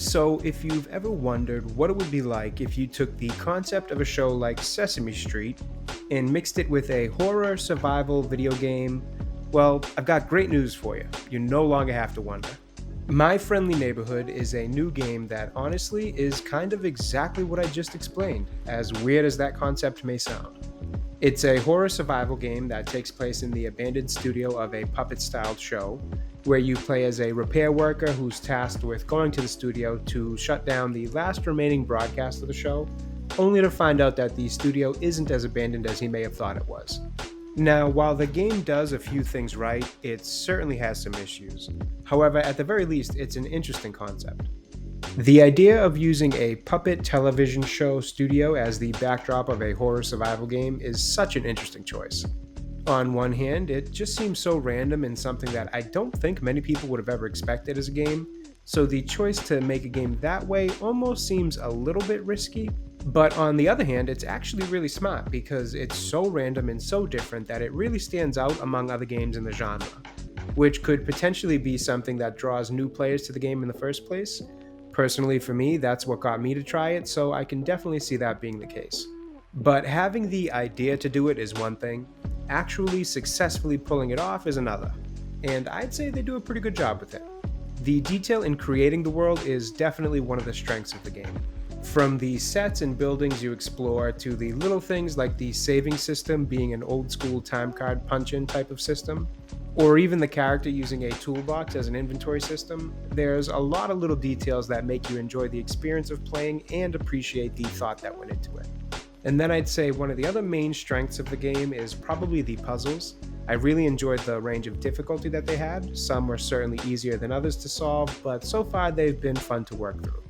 So, if you've ever wondered what it would be like if you took the concept of a show like Sesame Street and mixed it with a horror survival video game, well, I've got great news for you. You no longer have to wonder. My Friendly Neighborhood is a new game that honestly is kind of exactly what I just explained, as weird as that concept may sound. It's a horror survival game that takes place in the abandoned studio of a puppet styled show, where you play as a repair worker who's tasked with going to the studio to shut down the last remaining broadcast of the show, only to find out that the studio isn't as abandoned as he may have thought it was. Now, while the game does a few things right, it certainly has some issues. However, at the very least, it's an interesting concept. The idea of using a puppet television show studio as the backdrop of a horror survival game is such an interesting choice. On one hand, it just seems so random and something that I don't think many people would have ever expected as a game, so the choice to make a game that way almost seems a little bit risky. But on the other hand, it's actually really smart because it's so random and so different that it really stands out among other games in the genre, which could potentially be something that draws new players to the game in the first place. Personally, for me, that's what got me to try it, so I can definitely see that being the case. But having the idea to do it is one thing, actually successfully pulling it off is another. And I'd say they do a pretty good job with it. The detail in creating the world is definitely one of the strengths of the game. From the sets and buildings you explore to the little things like the saving system being an old school time card punch-in type of system, or even the character using a toolbox as an inventory system, there's a lot of little details that make you enjoy the experience of playing and appreciate the thought that went into it. And then I'd say one of the other main strengths of the game is probably the puzzles. I really enjoyed the range of difficulty that they had. Some were certainly easier than others to solve, but so far they've been fun to work through.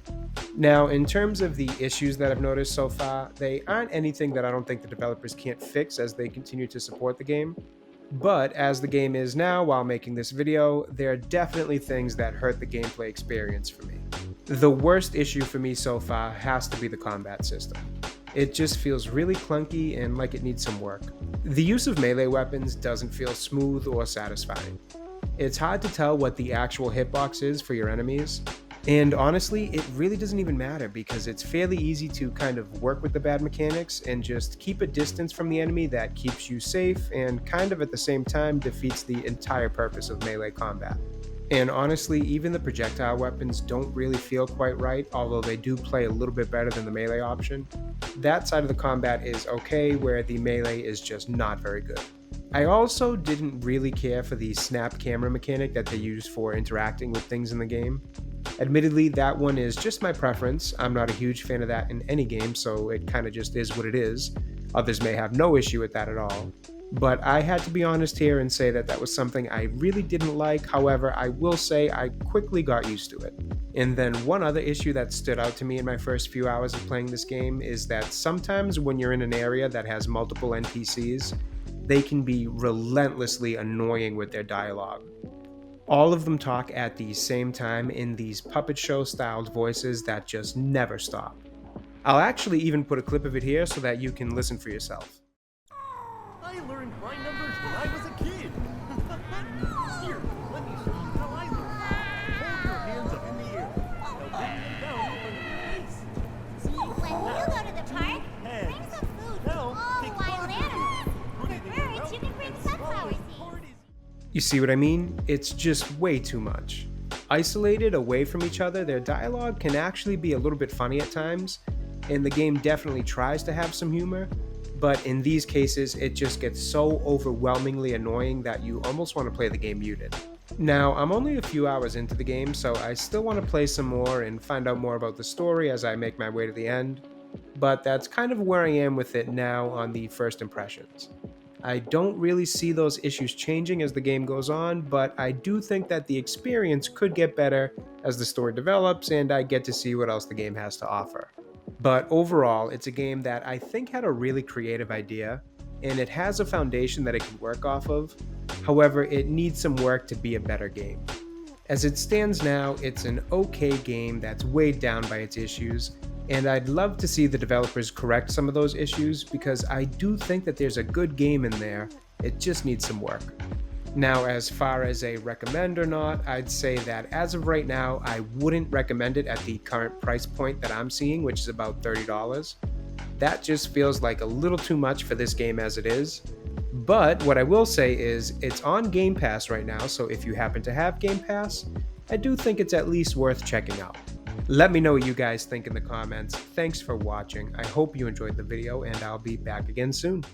Now, in terms of the issues that I've noticed so far, they aren't anything that I don't think the developers can't fix as they continue to support the game. But as the game is now while making this video, there are definitely things that hurt the gameplay experience for me. The worst issue for me so far has to be the combat system. It just feels really clunky and like it needs some work. The use of melee weapons doesn't feel smooth or satisfying. It's hard to tell what the actual hitbox is for your enemies, and honestly, it really doesn't even matter because it's fairly easy to kind of work with the bad mechanics and just keep a distance from the enemy that keeps you safe and kind of at the same time defeats the entire purpose of melee combat. And honestly, even the projectile weapons don't really feel quite right, although they do play a little bit better than the melee option. That side of the combat is okay, where the melee is just not very good. I also didn't really care for the snap camera mechanic that they use for interacting with things in the game. Admittedly, that one is just my preference. I'm not a huge fan of that in any game, so it kind of just is what it is. Others may have no issue with that at all. But I had to be honest here and say that that was something I really didn't like. However, I will say I quickly got used to it. And then one other issue that stood out to me in my first few hours of playing this game is that sometimes when you're in an area that has multiple NPCs, they can be relentlessly annoying with their dialogue. All of them talk at the same time in these puppet show styled voices that just never stop. I'll actually even put a clip of it here so that you can listen for yourself. I learned my numbers when I was a kid. Here, let me show you how I learned. Hold your hands up in the air. Now bring them down in front of your face. When you go to the park, bring some food for all the wild animals. For birds, you can bring sunflower seeds. You see what I mean? It's just way too much. Isolated away from each other, their dialogue can actually be a little bit funny at times, and the game definitely tries to have some humor, but in these cases, it just gets so overwhelmingly annoying that you almost want to play the game muted. Now, I'm only a few hours into the game, so I still want to play some more and find out more about the story as I make my way to the end, but that's kind of where I am with it now on the first impressions. I don't really see those issues changing as the game goes on, but I do think that the experience could get better as the story develops and I get to see what else the game has to offer. But overall, it's a game that I think had a really creative idea, and it has a foundation that it can work off of. However, it needs some work to be a better game. As it stands now, it's an okay game that's weighed down by its issues, and I'd love to see the developers correct some of those issues because I do think that there's a good game in there, it just needs some work. Now, as far as a recommend or not, I'd say that as of right now, I wouldn't recommend it at the current price point that I'm seeing, which is about $30. That just feels like a little too much for this game as it is. But what I will say is it's on Game Pass right now, so if you happen to have Game Pass, I do think it's at least worth checking out. Let me know what you guys think in the comments. Thanks for watching. I hope you enjoyed the video, and I'll be back again soon.